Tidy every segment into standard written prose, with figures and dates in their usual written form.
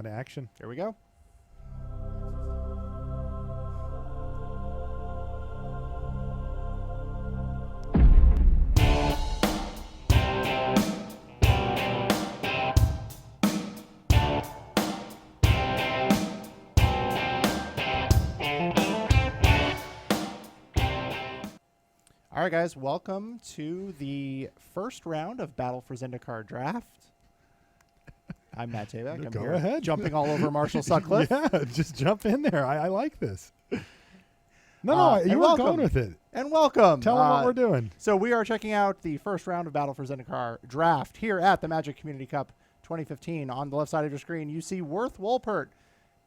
into action. Here we go. All right, guys, welcome to the first round of Battle for Zendikar Draft. I'm Matt Tabak. I'm Go here ahead. jumping all over Marshall Sutcliffe. Yeah, just jump in there. I like this. No, And you were welcome. going with it. And welcome. Tell them what we're doing. So we are checking out the first round of Battle for Zendikar Draft here at the Magic Community Cup 2015. On the left side of your screen, you see Worth Wollpert.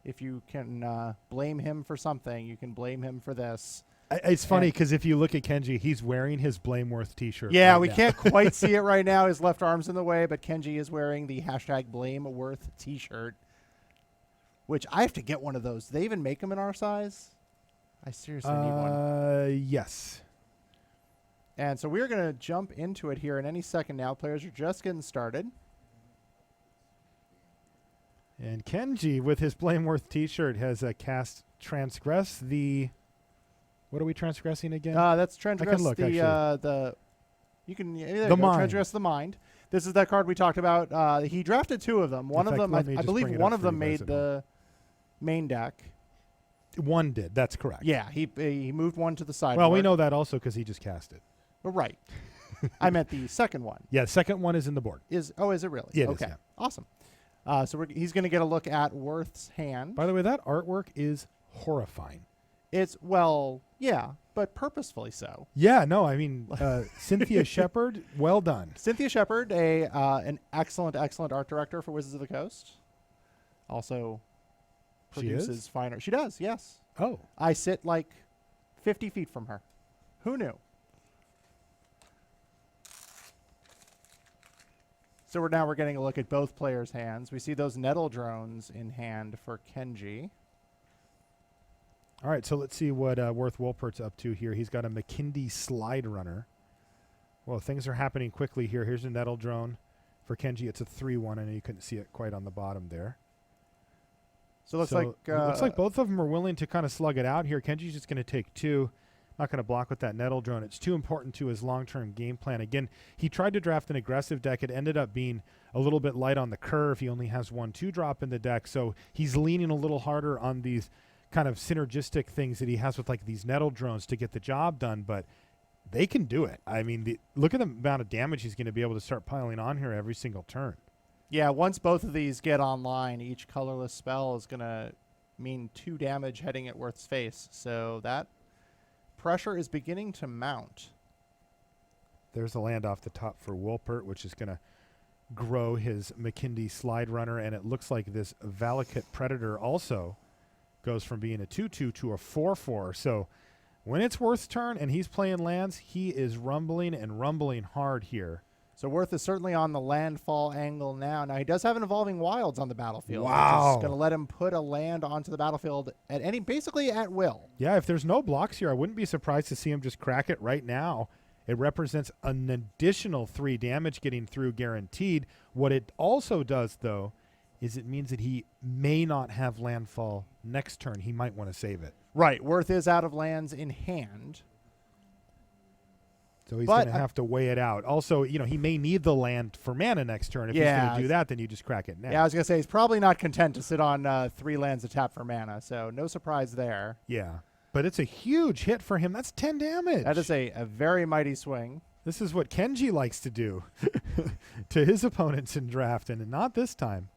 If you can blame him for something, you can blame him for this. It's funny because if you look at Kenji, he's wearing his Blameworth t-shirt. Yeah, right we now. can't quite see it right now. His left arm's in the way, but Kenji is wearing the #Blameworth t-shirt, which I have to get one of those. Do they even make them in our size? I seriously need one. Yes. And so we're going to jump into it here in any second now. Players are just getting started. And Kenji, with his Blameworth t-shirt, has cast Transgress the... What are we transgressing again? That's transgress look, the you can The mind. transgress the mind. This is that card we talked about. He drafted two of them. One In of fact, them, let me I just believe, bring it one up of for them you made guys at the main deck. One did. That's correct. Yeah, he moved one to the side. Well, we know that also because he just cast it. Right. I meant the second one. Yeah, the second one is in the board. Is it really? Yeah, it is, okay. yeah. Awesome. So he's going to get a look at Worth's hand. By the way, that artwork is horrifying. It's yeah, but purposefully so. Yeah, no, I mean, Cynthia Shepard, well done. Cynthia Shepard, an excellent art director for Wizards of the Coast. Also produces fine art. She does, yes. Oh. I sit like 50 feet from her. Who knew? So we're getting a look at both players' hands. We see those nettle drones in hand for Kenji. All right, so let's see what Worth Wollpert's up to here. He's got a McKindy Slide Runner. Well, things are happening quickly here. Here's a nettle drone. For Kenji, it's a 3-1. I know you couldn't see it quite on the bottom there. So it looks like both of them are willing to kind of slug it out here. Kenji's just going to take two. Not going to block with that nettle drone. It's too important to his long-term game plan. Again, he tried to draft an aggressive deck. It ended up being a little bit light on the curve. He only has 1/2 drop in the deck, so he's leaning a little harder on these kind of synergistic things that he has with like these nettle drones to get the job done, but they can do it. I mean, look at the amount of damage he's going to be able to start piling on here every single turn. Yeah, once both of these get online, each colorless spell is going to mean 2 damage heading at Worth's face. So that pressure is beginning to mount. There's a land off the top for Wollpert, which is going to grow his McKindy Slide Runner, and it looks like this Valakut Predator also goes from being a 2/2 to a 4/4. So when it's Worth's turn and he's playing lands, he is rumbling and rumbling hard here. So Worth is certainly on the landfall angle now. Now he does have an Evolving Wilds on the battlefield. Wow. Which is going to let him put a land onto the battlefield at basically at will. Yeah, if there's no blocks here, I wouldn't be surprised to see him just crack it right now. It represents an additional 3 damage getting through guaranteed. What it also does, though, is it means that he may not have landfall next turn. He might want to save it. Right. Worth is out of lands in hand. So he's going to have to weigh it out. Also, he may need the land for mana next turn. If he's going to do that, then you just crack it now. Yeah, I was going to say, he's probably not content to sit on 3 lands to tap for mana, so no surprise there. Yeah, but it's a huge hit for him. That's 10 damage. That is a very mighty swing. This is what Kenji likes to do to his opponents in draft, and not this time.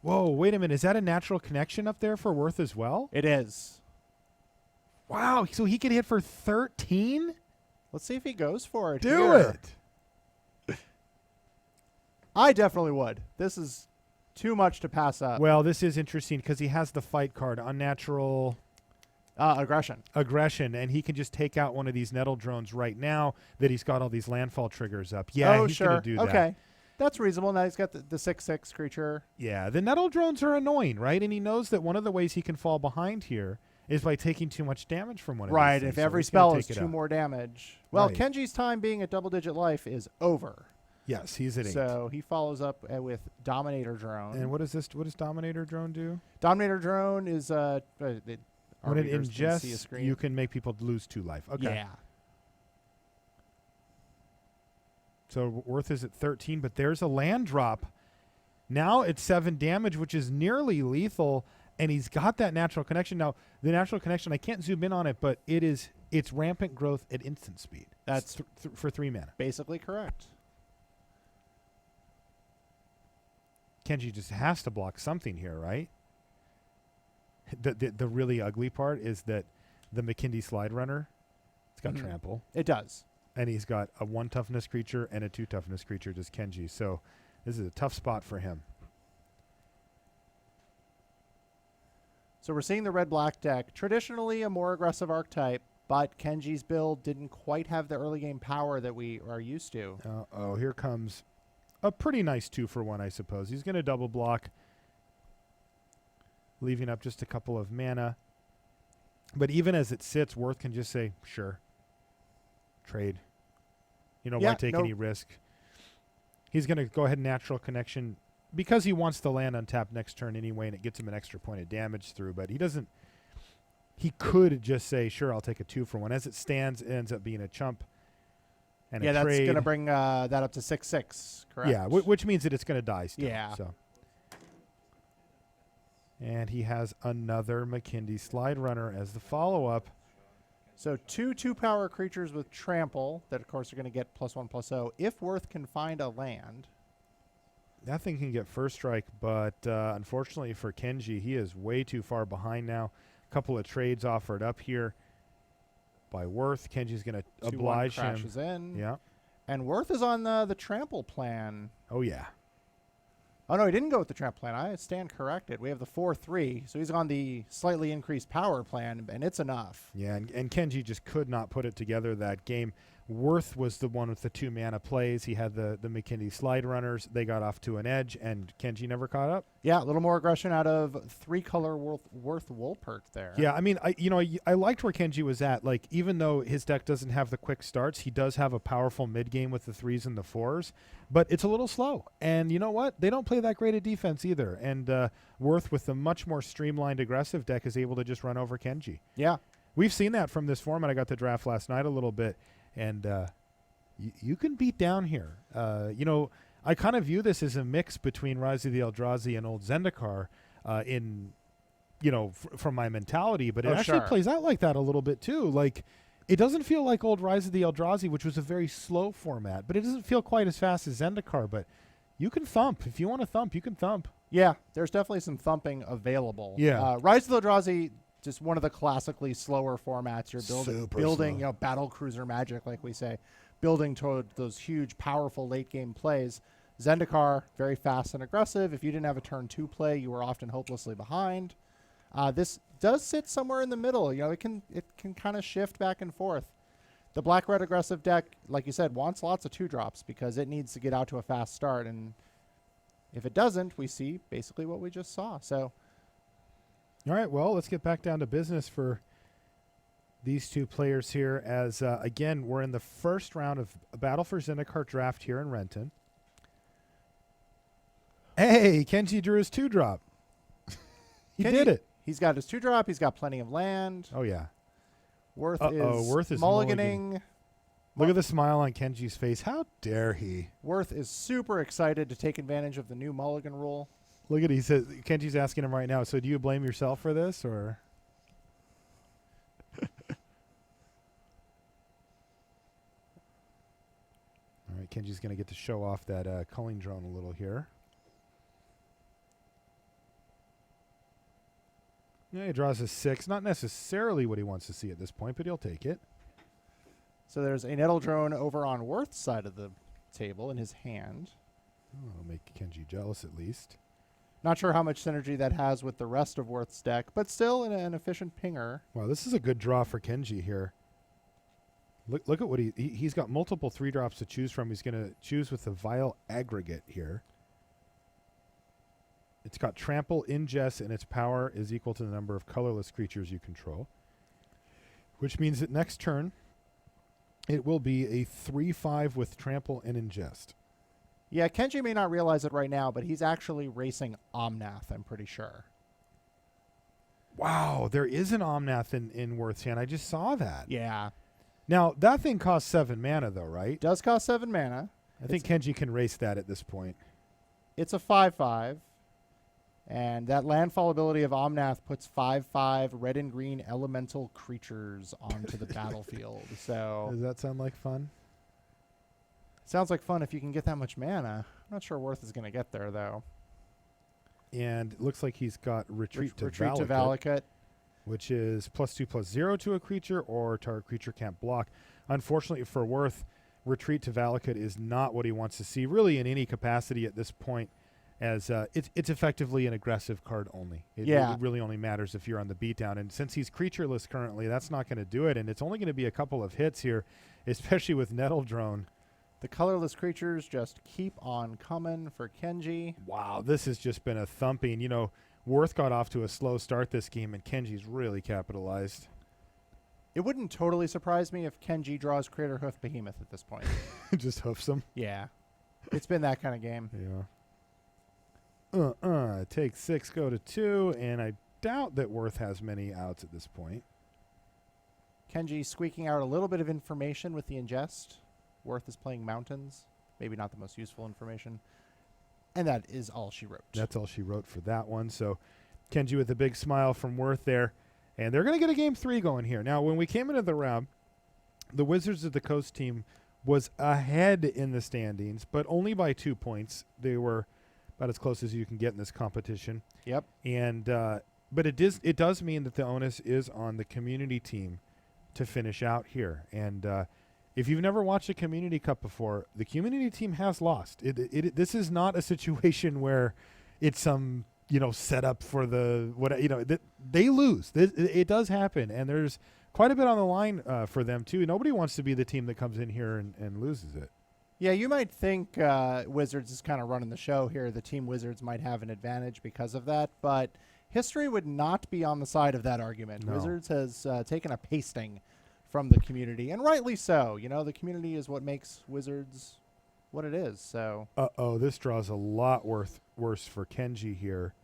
Whoa, wait a minute. Is that a natural connection up there for Worth as well? It is. Wow, so he could hit for 13? Let's see if he goes for it. Do it. I definitely would. This is too much to pass up. Well, this is interesting because he has the fight card, unnatural aggression. Aggression, and he can just take out one of these nettle drones right now that he's got all these landfall triggers up. Yeah, he's going to do that. Okay. That's reasonable. Now he's got the 6/6 creature. Yeah, the nettle drones are annoying, right? And he knows that one of the ways he can fall behind here is by taking too much damage from one of these Right, things. if every spell is 2 more damage. Well, Right. Kenji's time being at double-digit life is over. Yes, he's at 8. So he follows up with Dominator Drone. And what is this? What does Dominator Drone do? Dominator Drone is When it ingests, you can make people lose 2 life. Okay. Yeah. So Worth is at 13, but there's a land drop. Now it's 7 damage, which is nearly lethal, and he's got that natural connection. Now, the natural connection, I can't zoom in on it, but it's rampant growth at instant speed. That's for 3 mana. basically correct. Kenji just has to block something here, right? The really ugly part is that the McKindy Slide Runner, it's got trample. It does. And he's got a 1 toughness creature and a 2 toughness creature, just Kenji. So this is a tough spot for him. So we're seeing the red-black deck. Traditionally a more aggressive archetype, but Kenji's build didn't quite have the early game power that we are used to. Oh, here comes a pretty nice 2-for-1, I suppose. He's going to double block, leaving up just a couple of mana. But even as it sits, Worth can just say, sure, trade. Why take any risk? He's going to go ahead and natural connection because he wants to land untapped next turn anyway, and it gets him an extra point of damage through. But he doesn't. He could just say, sure, I'll take a 2-for-1. As it stands, it ends up being a chump. And yeah, a that's trade. going to bring that up to 6/6, correct? Yeah, which means that it's going to die still. Yeah. So. And he has another McKindy Slide Runner as the follow-up. So 2 power creatures with trample that, of course, are going to get +1/+0. If Worth can find a land. That thing can get first strike, but unfortunately for Kenji, he is way too far behind now. A couple of trades offered up here by Worth. Kenji's going to oblige him. Crashes in. Yeah. And Worth is on the trample plan. Oh, yeah. Oh, no, he didn't go with the trample plan. I stand corrected. We have the 4/3, so he's on the slightly increased power plan, and it's enough. Yeah, and Kenji just could not put it together that game. Worth was the one with the 2 mana plays. He had the McKindy Slide Runners. They got off to an edge, and Kenji never caught up. Yeah, a little more aggression out of 3-color Worth Wollpert there. Yeah, I mean, I liked where Kenji was at. Like, even though his deck doesn't have the quick starts, he does have a powerful mid game with the 3s and the 4s, but it's a little slow. And you know what? They don't play that great at defense either. And Worth, with a much more streamlined aggressive deck, is able to just run over Kenji. Yeah. We've seen that from this format. I got the draft last night a little bit. And you can beat down here. I kind of view this as a mix between Rise of the Eldrazi and old Zendikar from my mentality. But it actually plays out like that a little bit, too. Like, it doesn't feel like old Rise of the Eldrazi, which was a very slow format. But it doesn't feel quite as fast as Zendikar. But you can thump. If you want to thump, you can thump. Yeah, there's definitely some thumping available. Yeah. Rise of the Eldrazi, just one of the classically slower formats. You're building slow. battle cruiser magic, like we say, building toward those huge, powerful late game plays. Zendikar, very fast and aggressive. If you didn't have a turn 2 play, you were often hopelessly behind. This does sit somewhere in the middle. It can kind of shift back and forth. The black-red aggressive deck, like you said, wants lots of 2-drops because it needs to get out to a fast start. And if it doesn't, we see basically what we just saw. So. All right, well, let's get back down to business for these 2 players here as, again, we're in the first round of a Battle for Zendikar draft here in Renton. Hey, Kenji drew his 2-drop. He did it. He's got his 2-drop. He's got plenty of land. Oh, yeah. Worth is mulliganing. Look at the smile on Kenji's face. How dare he? Worth is super excited to take advantage of the new mulligan rule. Look at he says Kenji's asking him right now. So do you blame yourself for this or? All right, Kenji's going to get to show off that culling drone a little here. Yeah, he draws a 6. Not necessarily what he wants to see at this point, but he'll take it. So there's a nettle drone over on Worth's side of the table in his hand. Oh, it'll make Kenji jealous at least. Not sure how much synergy that has with the rest of Worth's deck, but still an efficient pinger. Wow, this is a good draw for Kenji here. Look at what he's got multiple 3-drops to choose from. He's going to choose with the Vile Aggregate here. It's got Trample, Ingest, and its power is equal to the number of colorless creatures you control. Which means that next turn, it will be a 3/5 with Trample and Ingest. Yeah, Kenji may not realize it right now, but he's actually racing Omnath, I'm pretty sure. Wow, there is an Omnath in Worth's hand. I just saw that. Yeah. Now, that thing costs 7 mana, though, right? Does cost 7 mana. I think Kenji can race that at this point. It's a 5/5. And that landfall ability of Omnath puts 5/5 red and green elemental creatures onto the battlefield. So Does that sound like fun? sounds like fun if you can get that much mana. I'm not sure Worth is going to get there, though. And it looks like he's got Retreat to Valakut. Which is +2/+0 to a creature, or target creature can't block. Unfortunately for Worth, Retreat to Valakut is not what he wants to see, really, in any capacity at this point, as it's effectively an aggressive card only. It really only matters if you're on the beatdown. And since he's creatureless currently, that's not going to do it, and it's only going to be a couple of hits here, especially with Nettle Drone. The colorless creatures just keep on coming for Kenji. Wow, this has just been a thumping. You know, Worth got off to a slow start this game, and Kenji's really capitalized. It wouldn't totally surprise me if Kenji draws Crater Hoof Behemoth at this point. Just hoofs him. Yeah. It's been that kind of game. Yeah. Take 6, go to 2, and I doubt that Worth has many outs at this point. Kenji squeaking out a little bit of information with the ingest. Worth is playing Mountains. Maybe not the most useful information. And that is all she wrote. That's all she wrote for that one. So Kenji with a big smile from Worth there. And they're going to get a game 3 going here. Now, when we came into the round, the Wizards of the Coast team was ahead in the standings, but only by 2 points. They were about as close as you can get in this competition. Yep. And but it does mean that the onus is on the community team to finish out here. And if you've never watched a Community Cup before, the community team has lost. This is not a situation where it's some setup for they lose. It does happen, and there's quite a bit on the line for them too. Nobody wants to be the team that comes in here and loses it. Yeah, you might think Wizards is kind of running the show here. The team Wizards might have an advantage because of that, but history would not be on the side of that argument. No. Wizards has taken a pasting from the community, and rightly so. The community is what makes Wizards what it is. So, this draws a lot worse for Kenji here.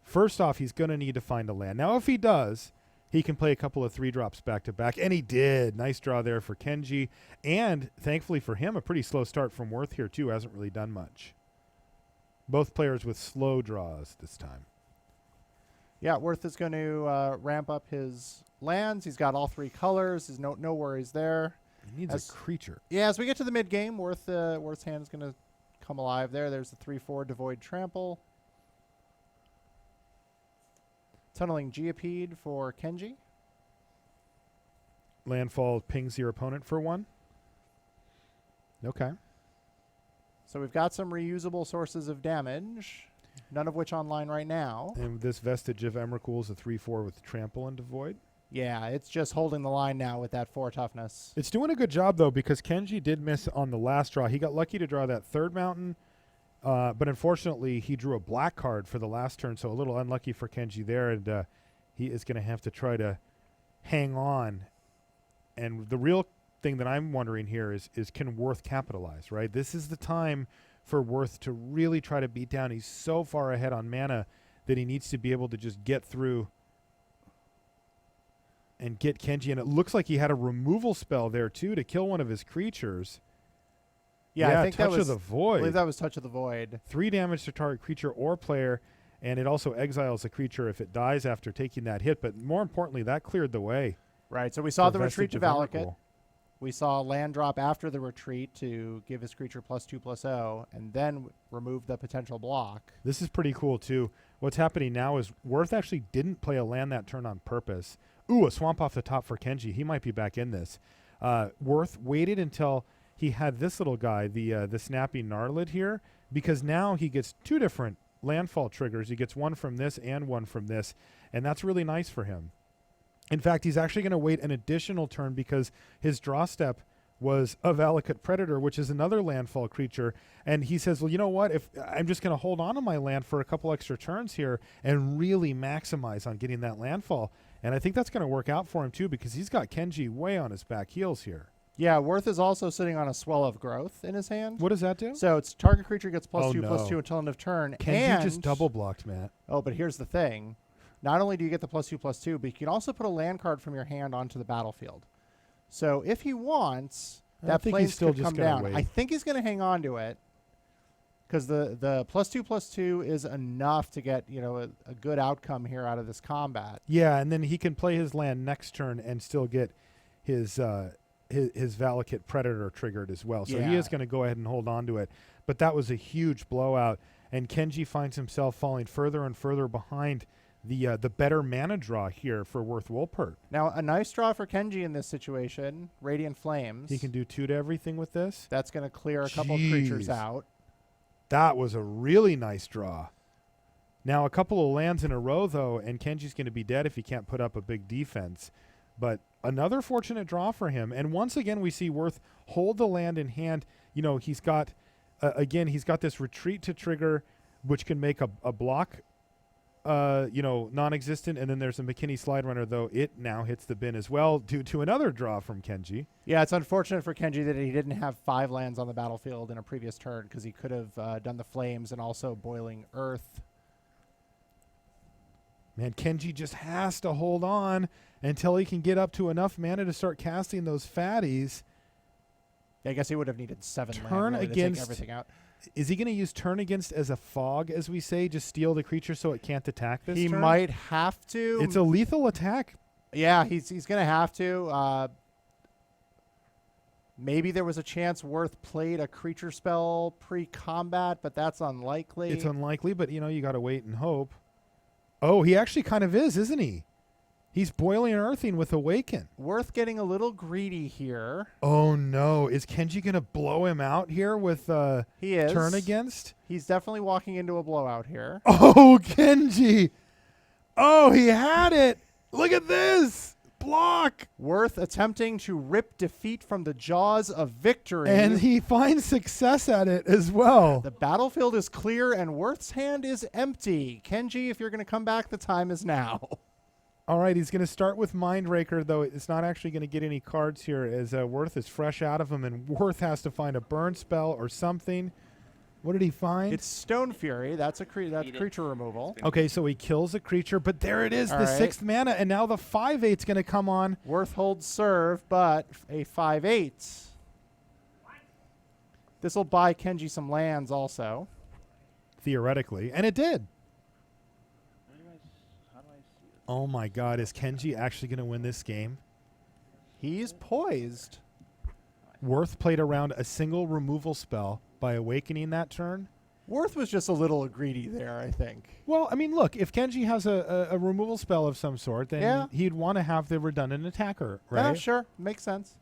First off, he's going to need to find a land. Now, if he does, he can play a couple of 3-drops back to back, and he did. Nice draw there for Kenji, and thankfully for him, a pretty slow start from Worth here too. Hasn't really done much. Both players with slow draws this time. Yeah, Worth is going to ramp up his lands. He's got all 3 colors. There's no worries there. He needs a creature. Yeah, as we get to the mid game, Worth's hand is going to come alive there. There's the 3/4 Devoid Trample. Tunneling Geopede for Kenji. Landfall pings your opponent for 1. Okay. So we've got some reusable sources of damage, none of which online right now. And this Vestige of Emrakul is a 3/4 with Trample and Devoid. Yeah, it's just holding the line now with that 4 toughness. It's doing a good job, though, because Kenji did miss on the last draw. He got lucky to draw that 3rd mountain, but unfortunately he drew a black card for the last turn, so a little unlucky for Kenji there, and he is going to have to try to hang on. And the real thing that I'm wondering here is can Worth capitalize, right? This is the time for Worth to really try to beat down. He's so far ahead on mana that he needs to be able to just get through and get Kenji. And it looks like he had a removal spell there, too, to kill one of his creatures. Yeah, I think Touch that was of the Void. I believe that was Touch of the Void. 3 damage to target creature or player, and it also exiles a creature if it dies after taking that hit. But more importantly, that cleared the way. Right, so we saw the retreat Vestige to of Valakut. Emrakul. We saw land drop after the retreat to give his creature +2/+0, and then remove the potential block. This is pretty cool, too. What's happening now is Worth actually didn't play a land that turn on purpose. Ooh, a swamp off the top for Kenji. He might be back in this. Worth waited until he had this little guy, the Snappy Gnarlid here, because now he gets 2 different landfall triggers. He gets 1 from this and 1 from this, and that's really nice for him. In fact, he's actually going to wait an additional turn because his draw step was a Valakut Predator, which is another landfall creature. And he says, well, you know what? If I'm just going to hold on to my land for a couple extra turns here and really maximize on getting that landfall. And I think that's going to work out for him, too, because he's got Kenji way on his back heels here. Yeah, Worth is also sitting on a Swell of Growth in his hand. What does that do? So it's target creature gets +2/+2 no. until end of turn. Kenji and just double blocked, Matt. Oh, but here's the thing. Not only do you get the +2/+2, but you can also put a land card from your hand onto the battlefield. So if he wants, that planes could come down. Wait. I think he's going to hang on to it because the +2/+2 is enough to get a good outcome here out of this combat. Yeah, and then he can play his land next turn and still get his Valakut Predator triggered as well. So he is going to go ahead and hold on to it. But that was a huge blowout, and Kenji finds himself falling further and further behind the better mana draw here for Worth Wollpert. Now, a nice draw for Kenji in this situation, Radiant Flames. He can do 2 to everything with this. That's going to clear a couple of creatures out. That was a really nice draw. Now, a couple of lands in a row, though, and Kenji's going to be dead if he can't put up a big defense. But another fortunate draw for him. And once again, we see Worth hold the land in hand. He's got, he's got this retreat to trigger, which can make a block, non-existent. And then there's a McKinney Slide Runner, though. It now hits the bin as well due to another draw from Kenji. Yeah, it's unfortunate for Kenji that he didn't have 5 lands on the battlefield in a previous turn because he could have done the Flames and also Boiling Earth. Man, Kenji just has to hold on until he can get up to enough mana to start casting those fatties. Yeah, I guess he would have needed 7 Turn land against, to take everything out. Is he going to use turn against as a fog, as we say, just steal the creature so it can't attack this He turn? might have to. It's a lethal attack. Yeah, he's going to have to. Maybe there was a chance Worth played a creature spell pre-combat, but that's unlikely. It's unlikely, but you got to wait and hope. Oh, he actually kind of is, isn't he? He's Boiling Earthing with Awaken. Worth getting a little greedy here. Oh, no. Is Kenji going to blow him out here with he is. turn against? He's definitely walking into a blowout here. Oh, Kenji. Oh, he had it. Look at this. Block. Worth attempting to rip defeat from the jaws of victory. And he finds success at it as well. The battlefield is clear and Worth's hand is empty. Kenji, if you're going to come back, the time is now. All right, he's going to start with Mindraker, though it's not actually going to get any cards here as Worth is fresh out of him, and Worth has to find a burn spell or something. What did he find? It's Stone Fury. That's creature removal. Okay, so he kills a creature, but there it is, the 6th mana, and now the 5/8's going to come on. Worth holds serve, but a 5/8. This will buy Kenji some lands also. Theoretically, and it did. Oh my God, is Kenji actually going to win this game? He's poised. Worth played around a single removal spell by awakening that turn. Worth was just a little greedy there, I think. Well, I mean, look, if Kenji has a removal spell of some sort, then he'd want to have the redundant attacker, right? Yeah, sure. Makes sense.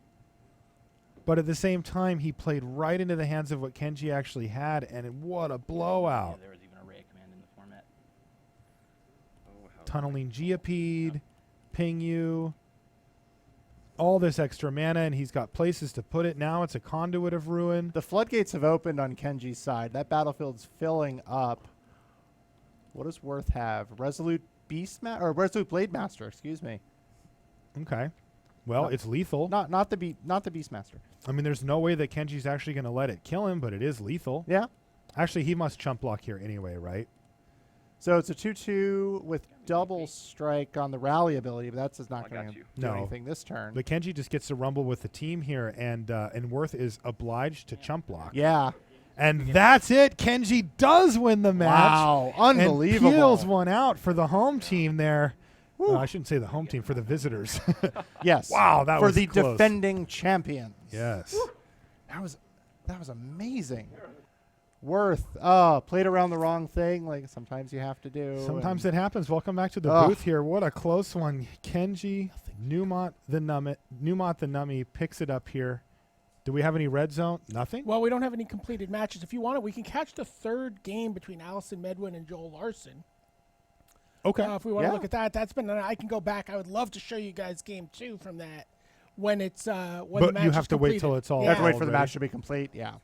But at the same time, he played right into the hands of what Kenji actually had, and what a blowout. Yeah, there was even a Ray command in the format. Tunneling Geopede, Ping You, all this extra mana, and he's got places to put it. Now it's a Conduit of Ruin. The floodgates have opened on Kenji's side. That battlefield's filling up. What does Worth have? Resolute Blade Master, excuse me. Okay. Well, it's lethal. Not the Beastmaster. I mean, there's no way that Kenji's actually going to let it kill him, but it is lethal. Yeah. Actually, he must chump block here anyway, right? So it's a 2/2 with double strike on the rally ability, but that's just not going to do anything this turn. But Kenji just gets to rumble with the team here, and Worth is obliged to chump block. Yeah. And that's it. Kenji does win the match. Wow, unbelievable. And peels one out for the home team there. I shouldn't say the home team, for the visitors. Yes. Wow, that was for the close. defending champions. Yes. Woo. That was amazing. Worth, played around the wrong thing, like sometimes you have to do. Sometimes it happens. Welcome back to the booth here. What a close one. Kenji, Newmont the Nummy picks it up here. Do we have any red zone? Nothing? Well, we don't have any completed matches. If you want it, we can catch the 3rd game between Allison Medwin and Joel Larson. Okay. If we want to look at that, I can go back. I would love to show you guys game 2 from that when it's when the match you is have to wait till it's all. You have to wait for the ready. match to be complete. Yeah.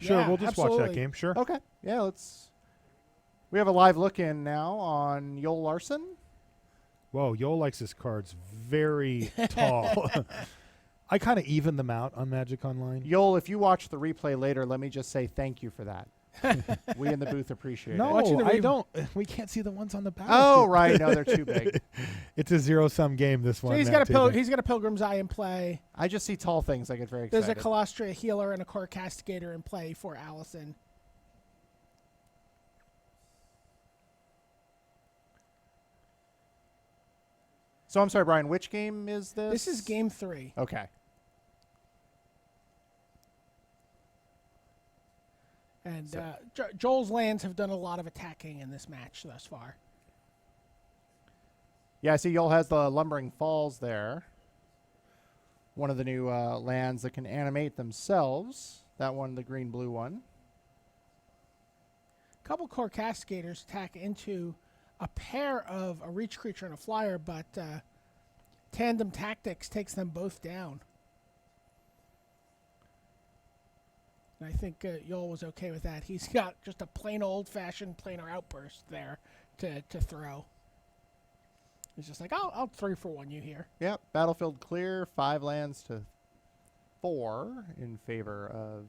Sure, Yeah, we'll just watch that absolutely. game. Sure. Okay. Yeah, we have a live look in now on Joel Larson. Whoa, Yo likes his cards very tall. I kind of even them out on Magic Online. Yoel, if you watch the replay later, let me just say thank you for that. We in the booth appreciate it. No, Watching the I don't. We can't see the ones on the battlefield. Oh, right. No, they're too big. It's a zero-sum game, this one. So he's Matt got a Taven. he's got a Pilgrim's Eye in play. I just see tall things. I get very There's excited. a Colostria Healer and a Core Castigator in play for Allison. So I'm sorry, Brian, which game is this? This is game 3. Okay. And So- Joel's lands have done a lot of attacking in this match thus far. Yeah, I see Yoel has the Lumbering Falls there. One of the new lands that can animate themselves. That one, the green-blue one. A couple Core Castigators attack into a pair of a reach creature and a flyer, but Tandem Tactics takes them both down. And I think Yoel was okay with that. He's got just a plain old-fashioned planar outburst there to throw. He's just like, I'll 3-for-1 you here. Yep, battlefield clear, 5 lands to 4 in favor of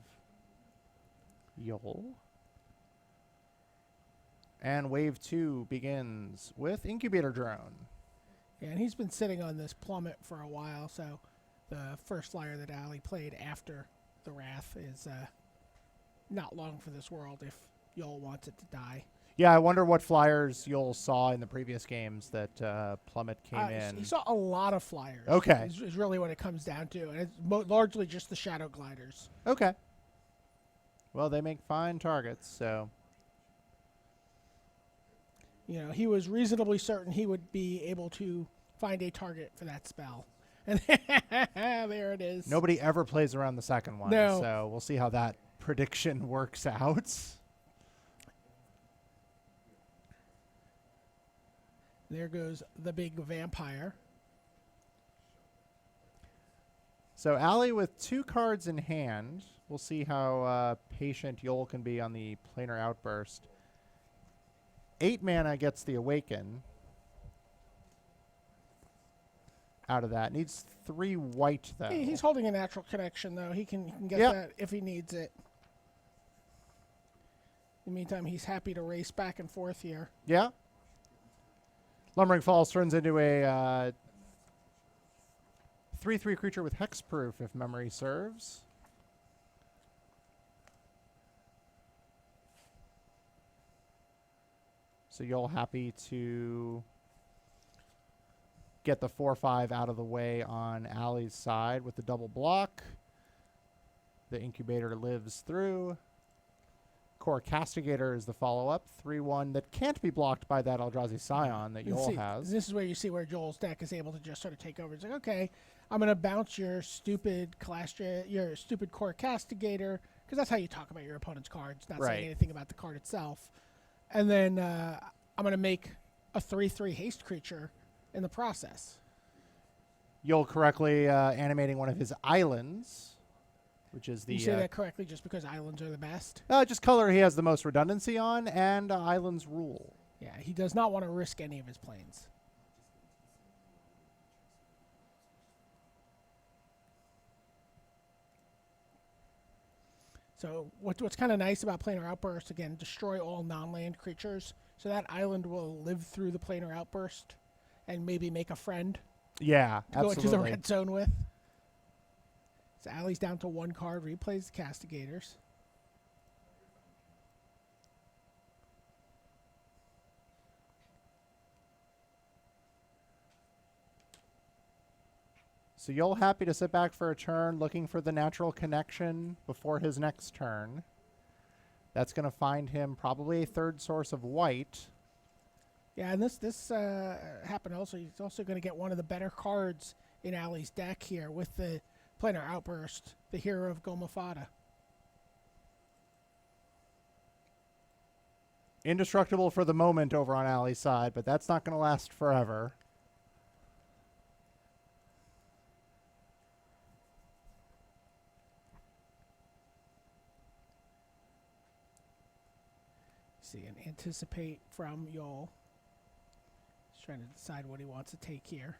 Yoel. And wave 2 begins with Incubator Drone. Yeah, and he's been sitting on this plummet for a while, so the first flyer that Ali played after the Wrath is not long for this world if Yoel wants it to die. Yeah, I wonder what flyers Yoel saw in the previous games that Plummet came in. He saw a lot of flyers. Okay. Is really what it comes down to, and it's largely just the Shadow Gliders. Okay. Well, they make fine targets, so... You know, he was reasonably certain he would be able to find a target for that spell. And there it is. Nobody ever plays around the second one, No. so we'll see how that prediction works out. There goes the big vampire. So Ali with 2 cards in hand. We'll see how patient Yoel can be on the Planar Outburst. 8 mana gets the Awaken out of that. Needs 3 white, though. He's holding a natural connection, though. He can get Yep. that if he needs it. In the meantime, he's happy to race back and forth here. Yeah. Lumbering Falls turns into a 3/3 creature with hexproof, if memory serves. So you're happy to get the 4/5 out of the way on Ali's side with the double block. The Incubator lives through. Core Castigator is the follow-up. 3/1 that can't be blocked by that Eldrazi Scion that Yoel has. This is where you see where Joel's deck is able to just sort of take over. It's like, okay, I'm going to bounce your stupid your stupid Core Castigator, because that's how you talk about your opponent's cards, not Right. saying anything about the card itself. And then I'm going to make a 3/3 haste creature in the process. Yoel correctly animating one of his islands, which is the... You say that correctly just because islands are the best? just color he has the most redundancy on, and islands rule. Yeah, he does not want to risk any of his planes. So what's kind of nice about Planar Outburst, again, destroy all non-land creatures. So that island will live through the Planar Outburst and maybe make a friend Yeah, to go absolutely. into the red zone with. So Ali's down to 1 card, replays the Castigators. So Yoel happy to sit back for a turn, looking for the natural connection before his next turn. That's going to find him probably a 3rd source of white. Yeah, and this happened also. He's also going to get one of the better cards in Ali's deck here with the Planar Outburst, the Hero of Gomafada. Indestructible for the moment over on Ali's side, but that's not going to last forever. See, and anticipate from Yoel. He's trying to decide what he wants to take here.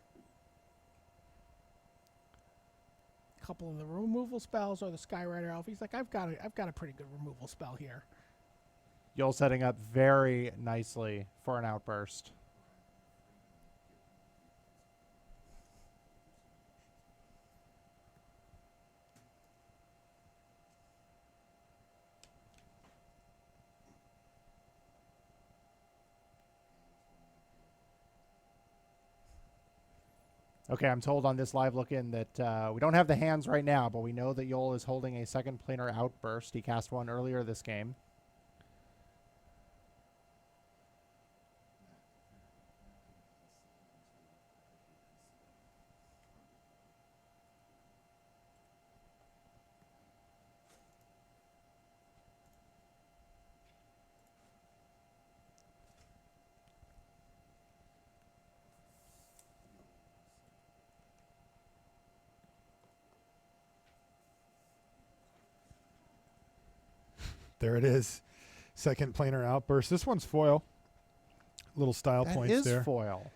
couple of the removal spells or the Skyrider Elf. He's like, I've got a pretty good removal spell here. Yol setting up very nicely for an outburst. Okay, I'm told on this live look-in that we don't have the hands right now, but we know that Yol is holding a second planar outburst. He cast one earlier this game. There it is. Second planar outburst. This one's foil. Little style That points is there. foil.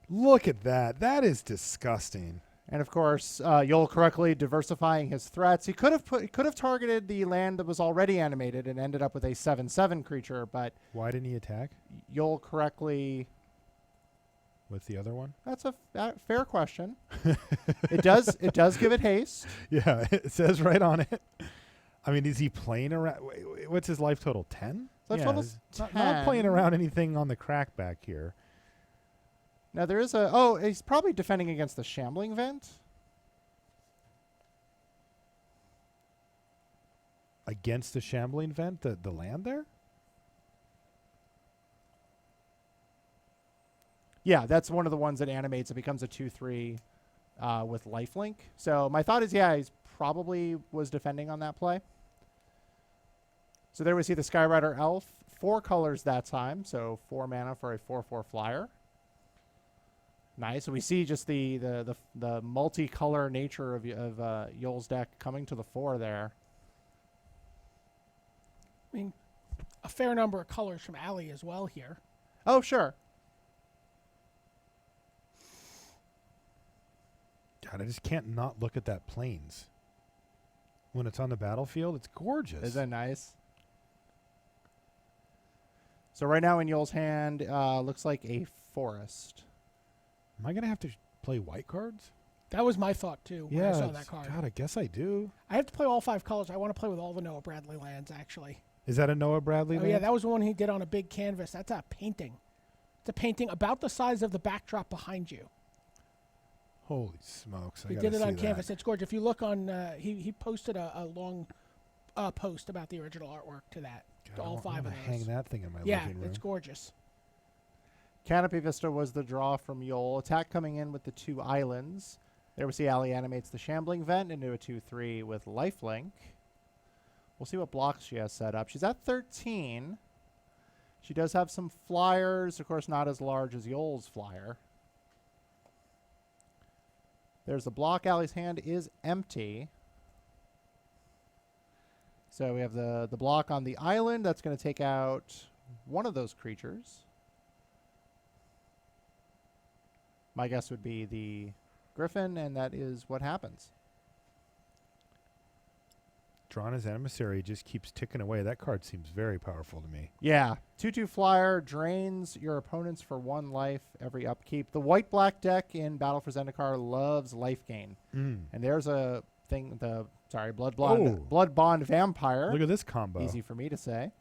Look at that. That is disgusting. And of course, Yol correctly diversifying his threats. He could have targeted the land that was already animated and ended up with a 7/7 creature, but Why didn't he attack Yol correctly. with the other one? That's a fair question. It does give it haste. Yeah, it says right on it. I mean, is he playing around? What's his life total? 10? Life total's he's not 10. playing around anything on the crack back here. Now there is he's probably defending against the Shambling Vent. Against the Shambling Vent, the land there? Yeah, that's one of the ones that animates. It becomes a 2/3 with lifelink. So my thought is, yeah, he's probably was defending on that play. So there we see the Skyrider Elf, 4 colors that time, so 4 mana for a 4/4 flyer. Nice. So we see just the multicolor nature of Yol's deck coming to the fore there. I mean, a fair number of colors from Allie as well here. Oh, sure. God, I just can't not look at that plains. When it's on the battlefield, it's gorgeous. Isn't that nice? So right now in Yol's hand, looks like a forest. Am I going to have to play white cards? That was my thought, too, when I saw that card. God, I guess I do. I have to play all 5 colors. I want to play with all the Noah Bradley lands, actually. Is that a Noah Bradley Oh, land? yeah, that was the one he did on a big canvas. That's a painting. It's a painting about the size of the backdrop behind you. Holy smokes. He did it on canvas. It's gorgeous. If you look on, he posted a long post about the original artwork to that. To all 5 of those. Hang that thing in my Yeah, living room. it's gorgeous. Canopy Vista was the draw from Yol. Attack coming in with the 2 islands. There we see Allie animates the Shambling Vent into a 2/3 with lifelink. We'll see what blocks she has set up. She's at 13. She does have some flyers, of course not as large as Yol's flyer. There's the block. Allie's hand is empty. So we have the block on the island. That's going to take out one of those creatures. My guess would be the Griffin, and that is what happens. Drana's Emissary just keeps ticking away. That card seems very powerful to me. Yeah. 2/2 flyer drains your opponents for 1 life every upkeep. The white-black deck in Battle for Zendikar loves life gain. And there's a thing, Blood Bond Vampire. Look at this combo. Easy for me to say.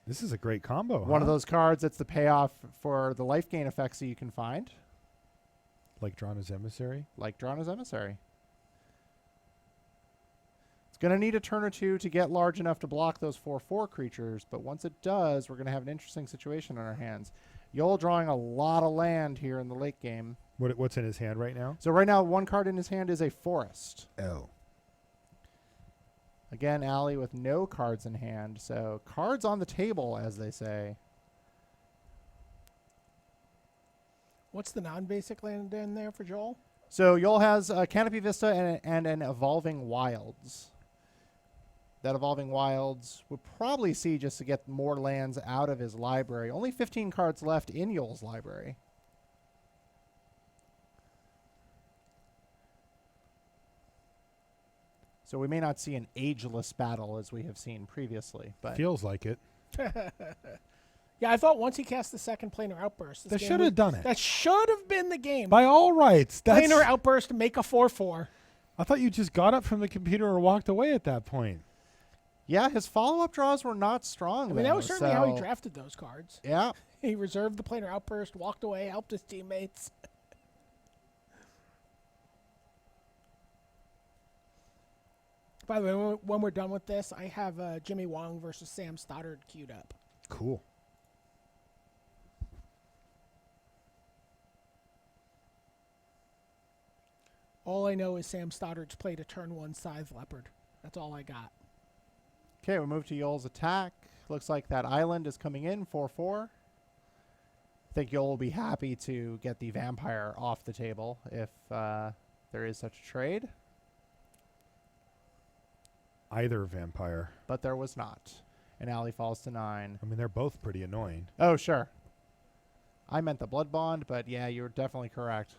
This is a great combo. One of those cards that's the payoff for the life gain effects that you can find. Like Drana's Emissary? Like Drana's Emissary. It's going to need a turn or 2 to get large enough to block those 4/4 creatures, but once it does, we're going to have an interesting situation on our hands. Yol drawing a lot of land here in the late game. What's in his hand right now? So right now, 1 card in his hand is a forest. Oh. Again, Allie with no cards in hand, so cards on the table, as they say. What's the non-basic land in there for Joel? So Yol has Canopy Vista and an Evolving Wilds. That Evolving Wilds would probably see just to get more lands out of his library. Only 15 cards left in Yol's library. So we may not see an ageless battle as we have seen previously, but Feels like it. Yeah, I thought once he cast the second planar outburst, this They game should have done it. That should have been the game. By all rights. Planar outburst, make a 4-4. I thought you just got up from the computer or walked away at that point. yeah, his follow-up draws were not strong. I mean, that was certainly how he so- drafted those cards. Yeah. He reserved the planar outburst, walked away, helped his teammates. By the way, when we're done with this, I have Jimmy Wong versus Sam Stoddard queued up. Cool. All I know is Sam Stoddard's played a turn 1 Scythe Leopard. That's all I got. Okay, we move to Yoel's attack. Looks like that island is coming in 4-4. I think Yoel will be happy to get the vampire off the table if there is such a trade, Either vampire. but there was not. And Allie falls to 9. I mean, they're both pretty annoying. Oh, sure. I meant the blood bond, but yeah, you're definitely correct.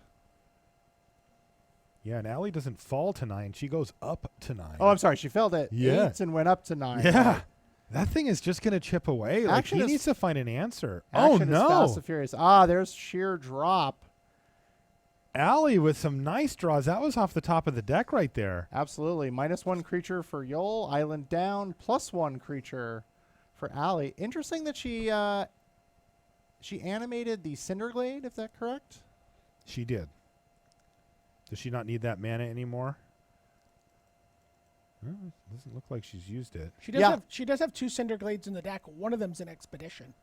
Yeah, and Allie doesn't fall to 9. She goes up to 9. Oh, I'm sorry. She failed at Yeah. 8 and went up to 9. Yeah. Right. That thing is just going to chip away. Like, Action he is- needs to find an answer. Action Oh, is no. Fast and Furious. Ah, there's sheer drop. Allie with some nice draws. That was off the top of the deck right there. Absolutely. -1 creature for Yoel. Island down. +1 creature for Allie. Interesting that she animated the Cinderglade, if that's correct. She did. Does she not need that mana anymore? Well, it doesn't look like she's used it. She does Yeah. have 2 Cinderglades in the deck. One of them's an Expedition.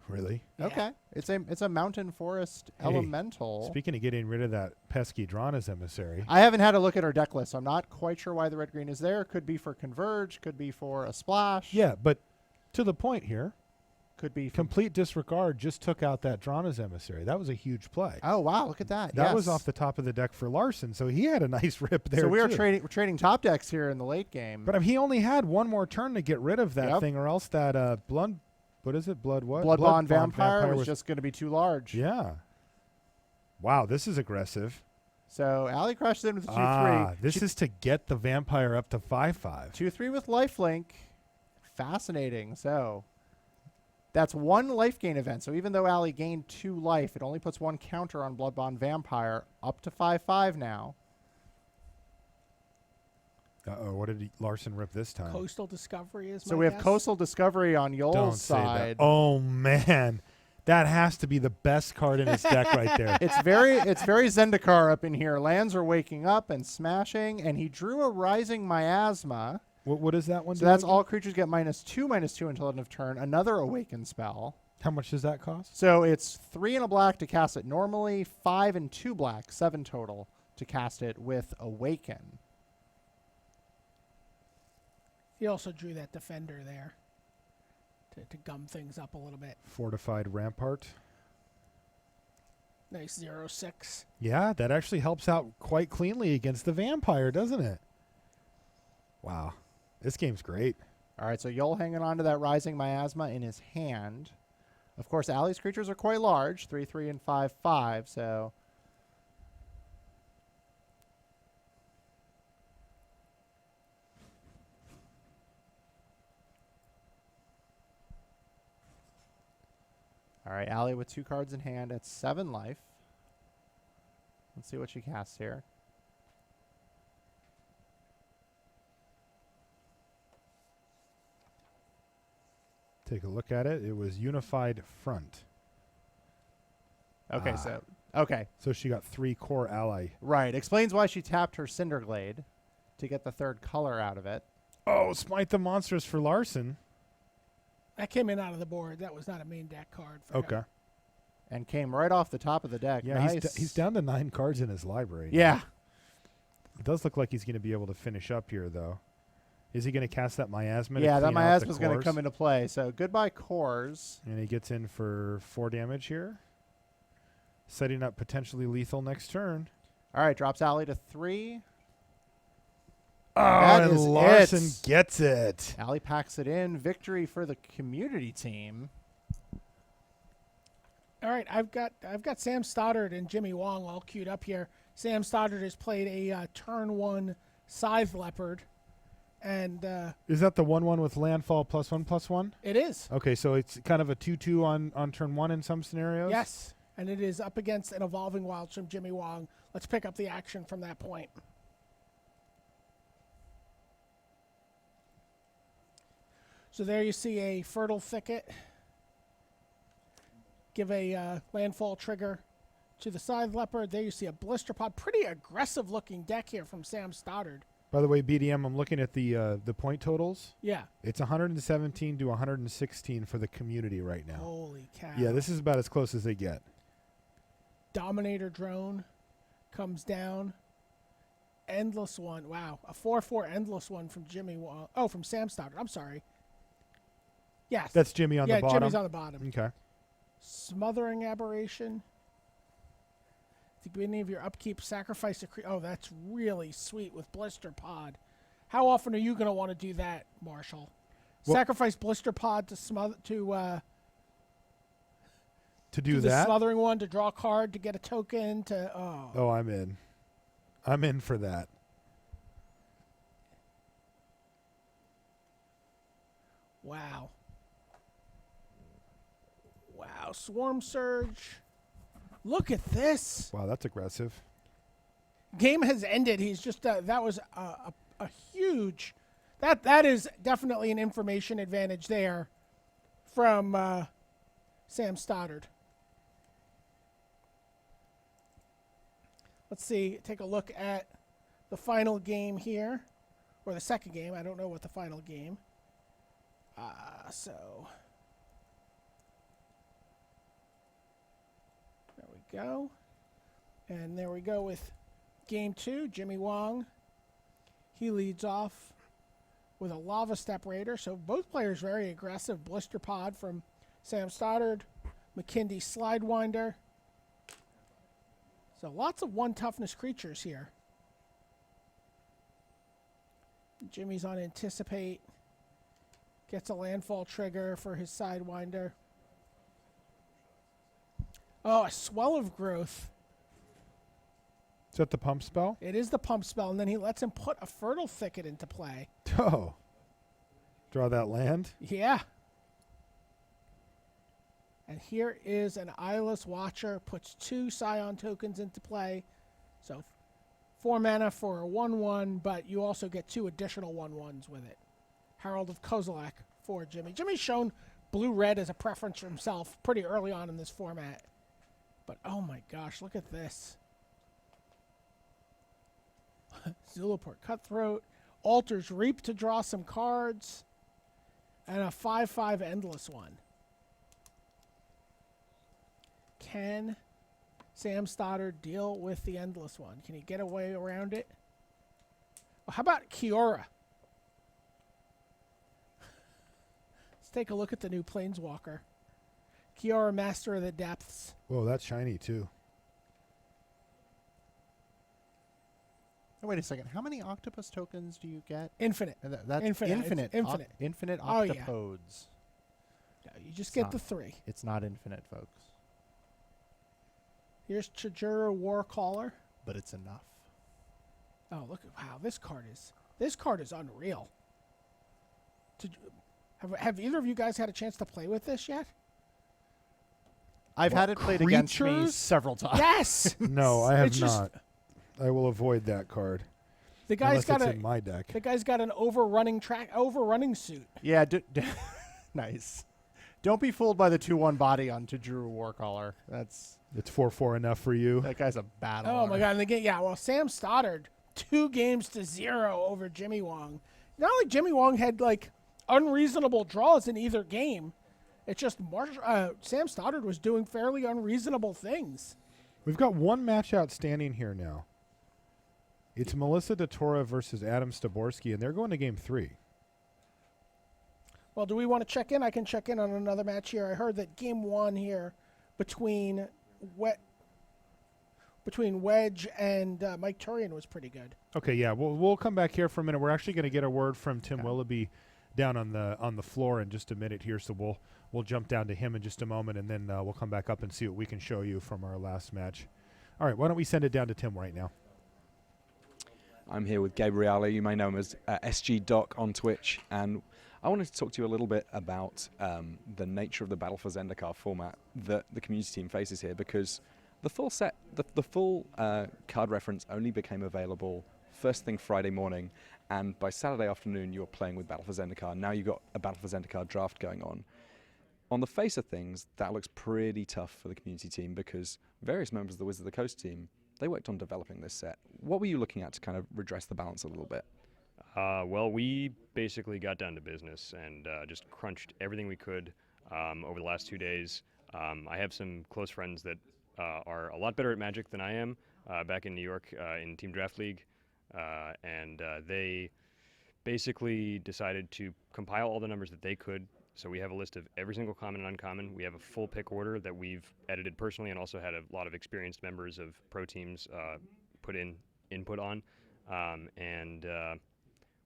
Really? Yeah. Okay. It's a mountain forest Hey, elemental. Speaking of getting rid of that pesky Drana's emissary. I haven't had a look at her deck list, so I'm not quite sure why the red green is there. Could be for Converge, could be for a splash. Yeah, but to the point here, Could be for complete disregard just took out that Drana's emissary. That was a huge play. Oh wow, look at that. That was Yes. off the top of the deck for Larson, so he had a nice rip there. So we are too. we're trading top decks here in the late game. But he only had one more turn to get rid of that Yep. thing, or else that blood. What is it? Blood what? Blood Bond Bond Vampire was just going to be too large. Yeah. Wow, this is aggressive. So Allie crashes in with a 2-3. This is to get the vampire up to 5/5. 2-3 with lifelink. Fascinating. So that's one life gain event. So even though Allie gained 2 life, it only puts 1 counter on Blood Bond Vampire, up to 5/5 now. Uh-oh, what did Larson rip this time? Coastal Discovery is So my we have guess. Coastal Discovery on Don't Yoel's say that. side. Oh, man. That has to be the best card in his deck right there. It's very Zendikar up in here. Lands are waking up and smashing, and he drew a Rising Miasma. What is that one? So do that's again? all creatures get -2/-2 until end of turn. Another Awaken spell. How much does that cost? So it's 3 and a black to cast it normally, 5 and 2 black, 7 total to cast it with Awaken. He also drew that Defender there to gum things up a little bit. Fortified Rampart. Nice 0/6. Yeah, that actually helps out quite cleanly against the vampire, doesn't it? Wow. This game's great. All right, so Yoel hanging on to that Rising Miasma in his hand. Of course, Allie's creatures are quite large, 3/3 and 5/5, so... All right, Allie with 2 cards in hand at 7 life. Let's see what she casts here. Take a look at it. It was Unified Front. Okay, Ah. okay, So she got 3 core ally. right. Explains why she tapped her Cinderglade to get the 3rd color out of it. Oh, Smite the Monsters for Larson. That came in out of the board. That was not a main deck card. For Okay. him. And came right off the top of the deck. Yeah, Nice. he's down to 9 cards in his library. Yeah. It does look like he's going to be able to finish up here, though. Is he going to cast that Miasma? Yeah, to that clean out the Miasma's going to cores? come into play. So goodbye, cores. And he gets in for 4 damage here. Setting up potentially lethal next turn. All right, drops Allie to 3. Oh, That and is Larson it. gets it. Allie packs it in. Victory for the community team. All right, I've got Sam Stoddard and Jimmy Wong all queued up here. Sam Stoddard has played a turn 1 Scythe Leopard, and Is that the 1/1 with landfall +1/+1? it is. Okay, so it's kind of a 2/2 on turn 1 in some scenarios? Yes, and it is up against an Evolving Wilds from Jimmy Wong. Let's pick up the action from that point. So there you see a Fertile Thicket. Give a landfall trigger to the Scythe Leopard. There you see a Blister Pod. Pretty aggressive looking deck here from Sam Stoddard. By the way, BDM, I'm looking at the point totals. Yeah. It's 117 to 116 for the community right now. Holy cow. Yeah, this is about as close as they get. Dominator Drone comes down. Endless One. Wow. A 4/4 Endless One from Jimmy Wong. Oh, from Sam Stoddard. I'm sorry. Yes. That's Jimmy on the bottom? Yeah, Jimmy's on the bottom. Okay. Smothering Aberration. At the beginning of your upkeep, sacrifice a creature. Oh, that's really sweet with Blister Pod. How often are you going to want to do that, Marshall? Well, sacrifice Blister Pod to smother to do to the that? smothering one, to draw a card, to get a token, to Oh, I'm in. I'm in for that. Wow. Wow, Swarm Surge. Look at this. Wow, that's aggressive. Game has ended. He's just that was a huge that is definitely an information advantage there from Sam Stoddard. Let's see, take a look at the final game here, or the second game. I don't know what the final game. So there we go. And there we go with game 2. Jimmy Wong, he leads off with a Lava Step Raider. So both players very aggressive. Blister Pod from Sam Stoddard, McKindy Slidewinder. So lots of 1 toughness creatures here. Jimmy's on Anticipate. Gets a landfall trigger for his Sidewinder. Oh, a Swell of Growth. Is that the pump spell? It is the pump spell, and then he lets him put a Fertile Thicket into play. Oh. Draw that land? Yeah. And here is an Eyeless Watcher. Puts 2 Scion tokens into play. So 4 mana for a 1/1, but you also get 2 additional 1/1s with it. Herald of Kozilek for Jimmy. Jimmy's shown blue-red as a preference for himself pretty early on in this format. But oh my gosh, look at this. Wollpert Cutthroat. Alters Reap to draw some cards. And a 5/5 Endless One. Can Sam Stoddard deal with the Endless One? Can he get away around it? Well, how about Kiora? Let's take a look at the new Planeswalker. Kiora, Master of the Depths. Whoa, that's shiny too. Oh, wait a second. How many octopus tokens do you get? Infinite. That's Infinite. infinite. Infinite. Infinite Oh, yeah. octopodes. No, you just It's get not. the 3. It's not infinite, folks. Here's Chajura Warcaller. But it's enough. Oh, look at wow, this card is unreal. Have either of you guys had a chance to play with this yet? I've had it played against me creatures? several times. Yes. No, I have It's just- not. I will avoid that card. The guy's Unless got it's a in my deck. the guy's got an overrunning suit. Yeah, nice. Don't be fooled by the 2/1 body on Tajuru Warcaller. It's 4/4 enough for you. That guy's a battle. Oh my god! And the game, yeah. Well, Sam Stoddard 2-0 over Jimmy Wong. Not only Jimmy Wong had like unreasonable draws in either game. It's just Sam Stoddard was doing fairly unreasonable things. We've got one match outstanding here now. It's Melissa DeTora versus Adam Staborski, and they're going to game 3. Well, do we want to check in? I can check in on another match here. I heard that game 1 here between Wedge and Mike Turian was pretty good. Okay, yeah, we'll come back here for a minute. We're actually going to get a word from Tim Willoughby down on the floor in just a minute here, so we'll jump down to him in just a moment, and then we'll come back up and see what we can show you from our last match. All right, why don't we send it down to Tim right now? I'm here with Gabriele. You may know him as SG Doc on Twitch, and I wanted to talk to you a little bit about the nature of the Battle for Zendikar format that the community team faces here, because the full set, the full card reference only became available first thing Friday morning, and by Saturday afternoon you were playing with Battle for Zendikar. Now you've got a Battle for Zendikar draft going on. On the face of things, that looks pretty tough for the community team, because various members of the Wizards of the Coast team, they worked on developing this set. What were you looking at to kind of redress the balance a little bit? Well, we basically got down to business and just crunched everything we could over the last 2 days. I have some close friends that are a lot better at Magic than I am back in New York in Team Draft League, and they basically decided to compile all the numbers that they could. So we have a list of every single common and uncommon. We have a full pick order that we've edited personally, and also had a lot of experienced members of pro teams put in input on.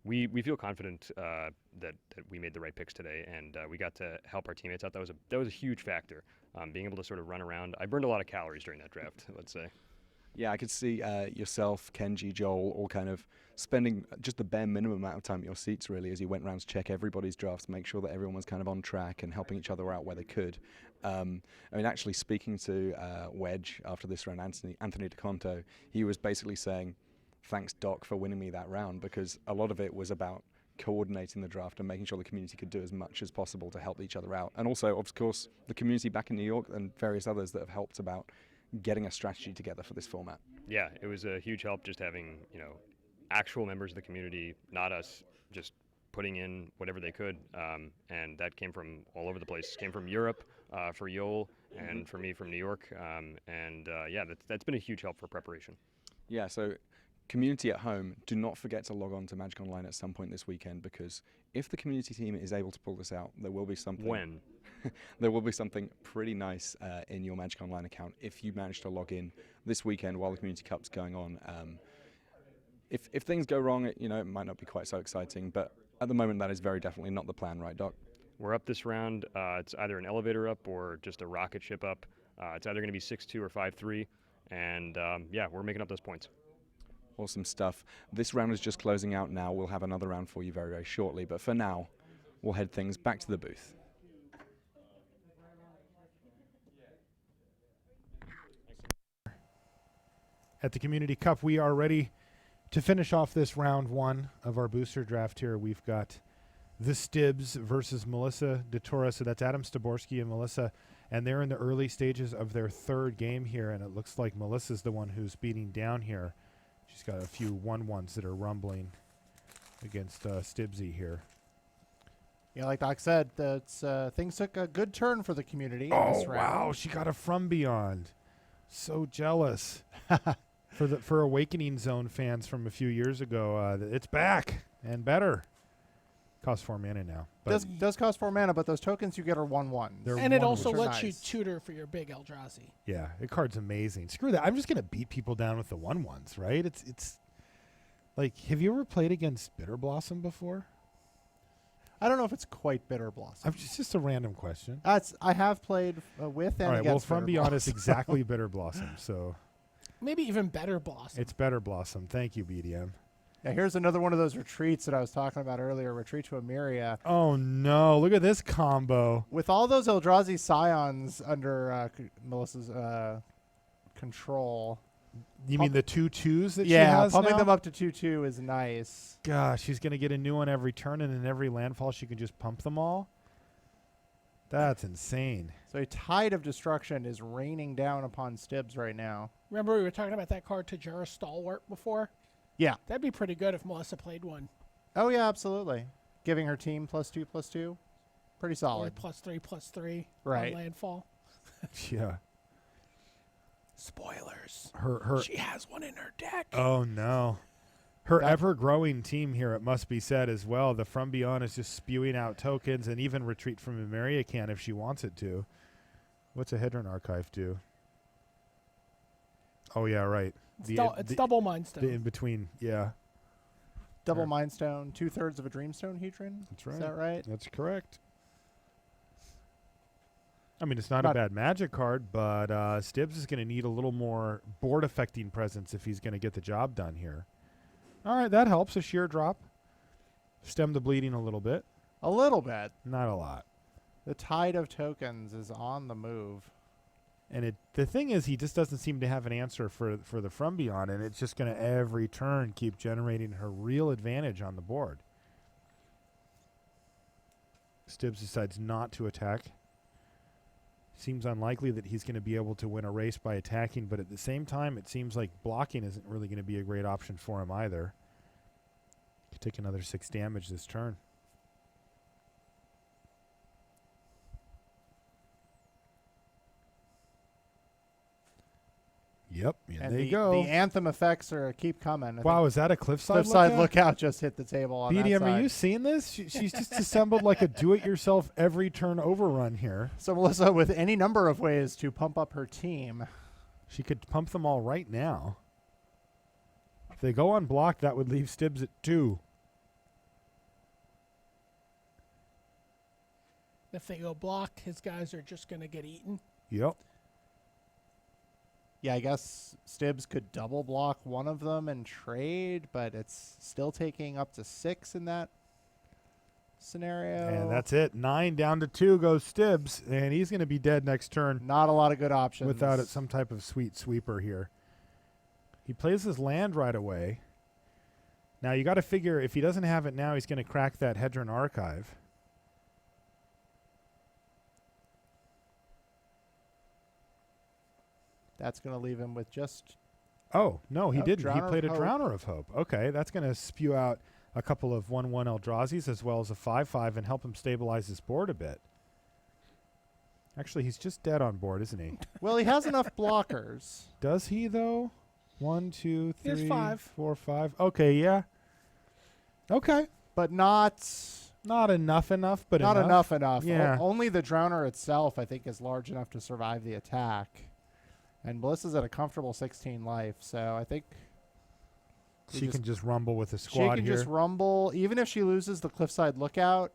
We feel confident that we made the right picks today, and we got to help our teammates out. That was a huge factor, being able to sort of run around. I burned a lot of calories during that draft, let's say. Yeah, I could see yourself, Kenji, Joel, all kind of spending just the bare minimum amount of time at your seats, really, as you went around to check everybody's drafts, make sure that everyone was kind of on track and helping each other out where they could. I mean, actually speaking to Wedge after this round, Anthony DeConto, he was basically saying, thanks, Doc, for winning me that round, because a lot of it was about coordinating the draft and making sure the community could do as much as possible to help each other out. And also, of course, the community back in New York and various others that have helped about getting a strategy together for this format. Yeah, it was a huge help just having, actual members of the community, not us just putting in whatever they could. And that came from all over the place. Came from Europe for Yol, and for me from New York. Yeah, that's been a huge help for preparation. Yeah, so community at home, do not forget to log on to Magic Online at some point this weekend, because if the community team is able to pull this out, there will be something. When? There will be something pretty nice in your Magic Online account if you manage to log in this weekend while the Community Cup's going on. If things go wrong, it might not be quite so exciting, but at the moment that is very definitely not the plan, right, Doc? We're up this round. It's either an elevator up or just a rocket ship up. It's either going to be 6-2 or 5-3, and yeah, we're making up those points. Awesome stuff. This round is just closing out now. We'll have another round for you very, very shortly, but for now, we'll head things back to the booth. At the Community Cup, we are ready to finish off this round one of our booster draft here. We've got the Stibbs versus Melissa DeTora. So that's Adam Staborski and Melissa, and they're in the early stages of their third game here, and it looks like Melissa's the one who's beating down here. She's got a few 1-1s that are rumbling against Stibbsy here. Yeah, like Doc said, things took a good turn for the community in this round. Wow, she got a From Beyond. So jealous. For Awakening Zone fans from a few years ago, it's back and better. Costs 4 mana now. But Does cost 4 mana, but those tokens you get are 1/1s. And it also which are lets you nice. tutor for your big Eldrazi. yeah, the card's amazing. Screw that. I'm just gonna beat people down with the 1/1s, right? It's like, have you ever played against Bitter Blossom before? I don't know if it's quite Bitter Blossom. It's just a random question. I have played with and All right, well, against From Bitter Beyond is Blossom. exactly Bitter Blossom, so Maybe even better Blossom. it's Better Blossom. Thank you, BDM. Yeah, here's another one of those retreats that I was talking about earlier, Retreat to Emiria. Oh no! Look at this combo. With all those Eldrazi Scions under Melissa's control. You mean the 2/2s that she Yeah, has pumping now? them up to 2/2 is nice. Gosh, she's gonna get a new one every turn, and in every landfall she can just pump them all. That's insane. So a tide of destruction is raining down upon Stibbs right now. Remember we were talking about that card Tajura Stalwart before? Yeah. That'd be pretty good if Melissa played one. Oh, yeah, absolutely. Giving her team +2/+2. Pretty Or solid. +3/+3 Right. on landfall. Yeah. Spoilers. Her. She has one in her deck. Oh no. Her That- ever-growing team here, it must be said as well. The From Beyond is just spewing out tokens, and even Retreat from Emeria can if she wants it to. What's a Hedron Archive do? Oh yeah, right. It's double Mind Stone. The in between, yeah. Double Sure. Mind Stone, 2/3 of a Dreamstone Hedron. That's right. Is that right? That's correct. I mean, it's not a Not- bad Magic card, but Stibbs is going to need a little more board-affecting presence if he's going to get the job done here. All right, that helps. A sheer drop. Stem the bleeding a little bit. A little bit. Not a lot. The tide of tokens is on the move. And the thing is, he just doesn't seem to have an answer for the From Beyond, and it's just going to every turn keep generating her real advantage on the board. Stibbs decides not to attack. Seems unlikely that he's going to be able to win a race by attacking, but at the same time, it seems like blocking isn't really going to be a great option for him either. Could take another 6 damage this turn. Yep, And there the, you go. the anthem effects are keep coming. I Wow, think is that a cliffside Cliffside lookout? lookout just hit the table on that BDM, side. are you seeing this? She's just assembled like a do-it-yourself every turn overrun here. So Melissa, with any number of ways to pump up her team. She could pump them all right now. If they go unblocked, that would leave Stibbs at 2. If they go blocked, his guys are just going to get eaten. Yep. Yeah, I guess Stibbs could double block one of them and trade, but it's still taking up to 6 in that scenario. And that's it. 9 down to 2 goes Stibbs, and he's going to be dead next turn Not a lot of good options. without it some type of sweet sweeper here. He plays his land right away. Now you got to figure if he doesn't have it now, he's going to crack that Hedron archive. That's going to leave him with just Oh, no, he Nope, didn't. He Drowner of played a Hope. Drowner of Hope. Okay, that's going to spew out a couple of 1-1 Eldrazi's as well as a 5-5 and help him stabilize his board a bit. Actually, he's just dead on board, isn't he? well, he has enough blockers. Does he, though? 1, 2, He has 3, 5. 4, 5. Okay, yeah. Okay. But not Not enough, but not enough. enough. Yeah. Only the Drowner itself, I think, is large enough to survive the attack. And Melissa's at a comfortable 16 life, so I think She can just rumble with the she squad can here. just rumble. Even if she loses the Cliffside Lookout,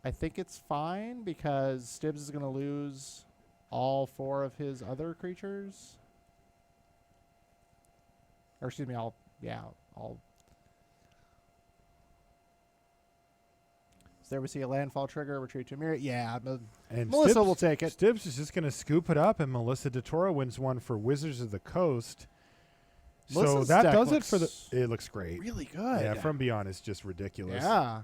I think it's fine because Stibbs is going to lose all 4 of his other creatures. Or excuse me, all. So there we see a landfall trigger, retreat to mirror. Yeah, And Melissa Stibbs- will take it. Stibbs is just going to scoop it up, and Melissa DeToro wins one for Wizards of the Coast. So Melissa's that deck does it for the... looks It looks great. Really good. Yeah, From Beyond is just ridiculous. Yeah.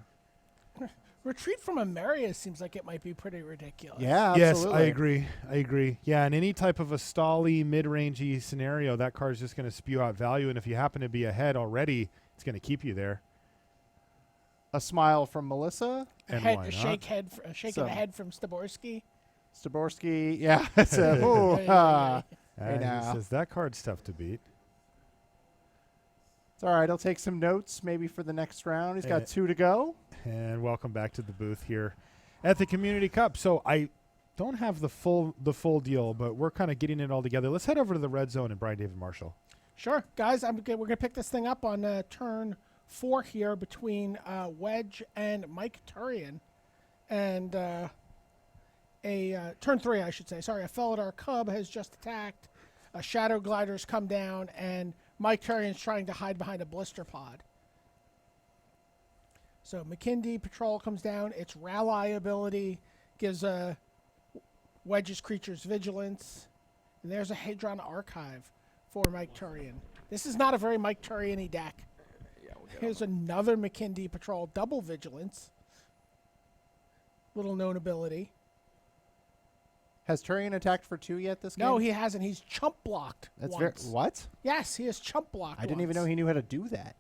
Retreat from Ameria seems like it might be pretty ridiculous. Yeah, Yes, absolutely. I agree. Yeah, in any type of a stally, mid-rangey scenario, that card's just going to spew out value, and if you happen to be ahead already, it's going to keep you there. A smile from Melissa. And why A not? shake So- of the head from Staborski. Staborski. Yeah. It's a, ooh, Hey, ah. hey, Hey He now. says that card's tough to beat. It's all right. He'll take some notes maybe for the next round. He's got Eh. 2 to go. And welcome back to the booth here at the Community Cup. So I don't have the full deal, but we're kind of getting it all together. Let's head over to the red zone and Brian David Marshall. Sure, guys. We're gonna pick this thing up on turn 4 here between Wedge and Mike Turian, and turn 3, I should say. Sorry, a Felidar Cub has just attacked. A Shadow Glider's come down, and Mike Turian's trying to hide behind a blister pod. So McKindy Patrol comes down. Its Rally ability gives Wedge's creatures vigilance. And there's a Hedron Archive for Mike Turian. This is not a very Mike Turian-y deck. Here's another McKindy Patrol double vigilance. Little known ability. Has Turian attacked for 2 yet this game? No, he hasn't. He's chump blocked That's once. what? Yes, he has chump blocked I didn't even know he knew how to do that.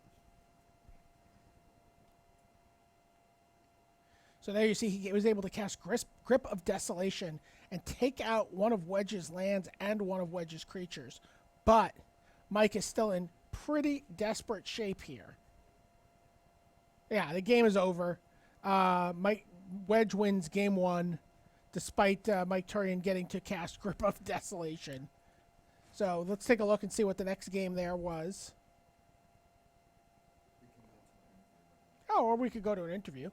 So there you see he was able to cast Grip of Desolation and take out one of Wedge's lands and one of Wedge's creatures. But Mike is still in pretty desperate shape here. Yeah, the game is over. Wedge wins game 1 despite Mike Turian getting to cast Grip of Desolation. So let's take a look and see what the next game there was. Oh, or we could go to an interview.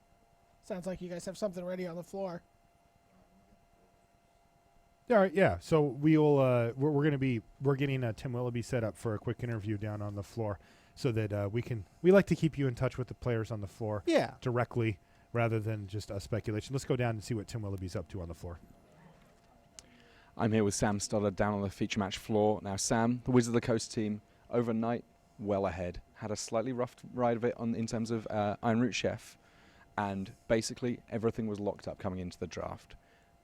Sounds like you guys have something ready on the floor. All right, yeah. So we're getting Tim Willoughby set up for a quick interview down on the floor. so that we like to keep you in touch with the players on the floor Yeah. directly rather than just speculation. Let's go down and see what Tim Willoughby's up to on the floor. I'm here with Sam Stoddard down on the feature match floor. Now, Sam, the Wizards of the Coast team, overnight, well ahead. Had a slightly rough ride of it in terms of Iron Root Chef, and basically everything was locked up coming into the draft.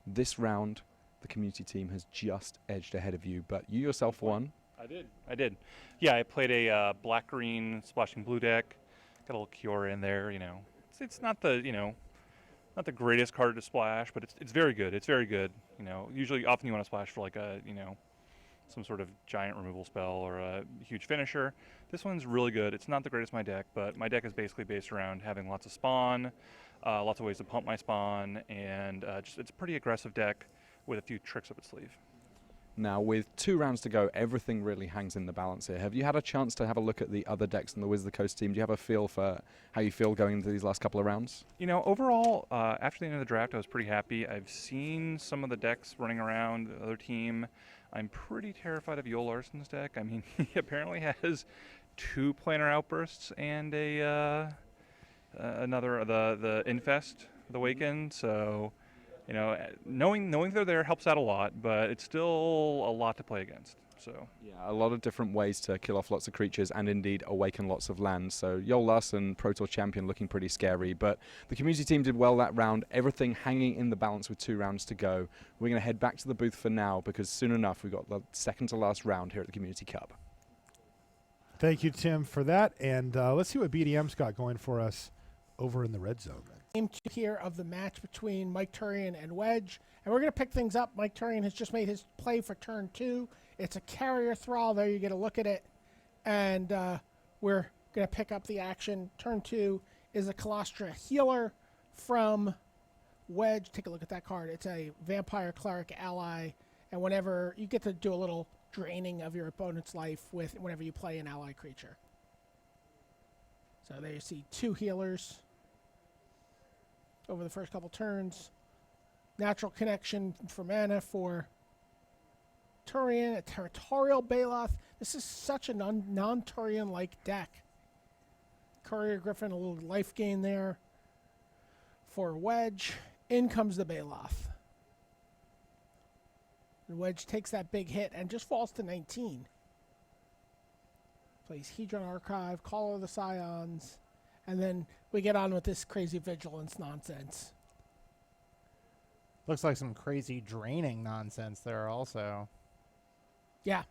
This round, the community team has just edged ahead of you, but you yourself won. I did. Yeah, I played a black-green splashing blue deck. Got a little Kiora in there, you know. It's not the, you know, not the greatest card to splash, but it's very good. It's very good. You know, often you want to splash for like a, you know, some sort of giant removal spell or a huge finisher. This one's really good. It's not the greatest in my deck, but my deck is basically based around having lots of spawn, lots of ways to pump my spawn, and it's a pretty aggressive deck with a few tricks up its sleeve. Now, with 2 rounds to go, everything really hangs in the balance here. Have you had a chance to have a look at the other decks in the Wizards of the Coast team? Do you have a feel for how you feel going into these last couple of rounds? You know, overall, after the end of the draft, I was pretty happy. I've seen some of the decks running around the other team. I'm pretty terrified of Yoel Larson's deck. I mean, he apparently has 2 planar outbursts and the Infest, the Awaken. So, you know, knowing they're there helps out a lot, but it's still a lot to play against. So Yeah, a lot of different ways to kill off lots of creatures and indeed awaken lots of land. So Yoel Larson, Pro Tour champion, looking pretty scary. But the community team did well that round. Everything hanging in the balance with 2 rounds to go. We're going to head back to the booth for now because soon enough we've got the second to last round here at the Community Cup. Thank you, Tim, for that. And let's see what BDM's got going for us over in the red zone. Game 2 here of the match between Mike Turian and Wedge. And we're going to pick things up. Mike Turian has just made his play for turn 2. It's a carrier thrall. There you get a look at it. And we're going to pick up the action. Turn 2 is a Colostra Healer from Wedge. Take a look at that card. It's a Vampire Cleric ally. And whenever you get to do a little draining of your opponent's life with whenever you play an ally creature. So there you see 2 healers over the first couple turns. Natural Connection for mana for Turian, a Territorial Baloth. This is such a non-Turian-like deck. Courier Griffin, a little life gain there for Wedge. In comes the Baloth. And Wedge takes that big hit and just falls to 19. Plays Hedron Archive, Call of the Scions, and then we get on with this crazy vigilance nonsense. Looks like some crazy draining nonsense there also. Yeah.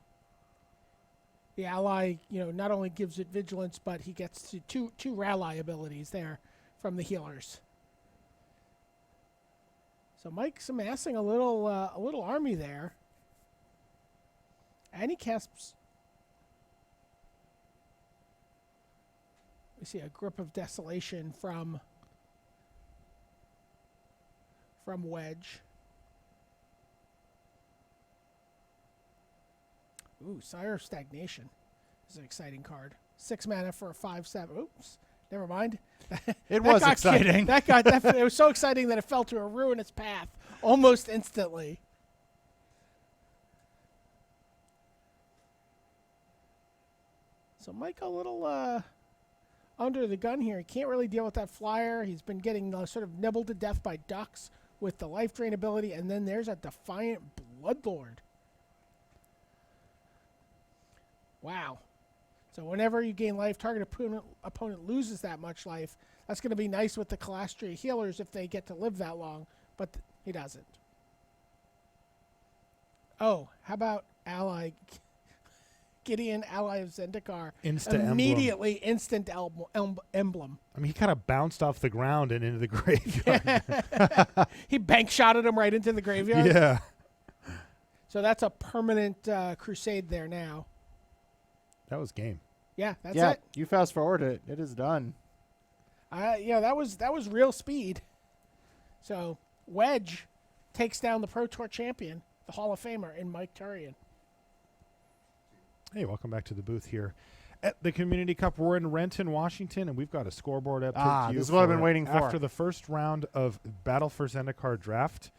The ally, you know, not only gives it vigilance, but he gets to two rally abilities there from the healers. So Mike's amassing a little army there, and he casts. We see a Grip of Desolation from Wedge. Ooh, Sire of Stagnation is an exciting card. 6 mana for a 5/7. Oops, never mind. It was exciting. It was so exciting that it fell to a ruinous path almost instantly. So Mike a little under the gun here. He can't really deal with that flyer. He's been getting sort of nibbled to death by ducks with the life drain ability, and then there's a Defiant Bloodlord. Wow. So whenever you gain life, target opponent loses that much life. That's going to be nice with the Colostria healers if they get to live that long, but he doesn't. Oh, how about ally Gideon, ally of Zendikar? Immediately instant emblem. I mean, he kind of bounced off the ground and into the graveyard. He bank shotted him right into the graveyard. Yeah. So that's a permanent crusade there now. That was game. Yeah, that's Yeah, it. you fast forward it. It is done. Yeah, that was real speed. So Wedge takes down the Pro Tour champion, the Hall of Famer, in Mike Turian. Hey, welcome back to the booth here at the Community Cup. We're in Renton, Washington, and we've got a scoreboard up to you. This is what I've been waiting for. After the first round of Battle for Zendikar draft,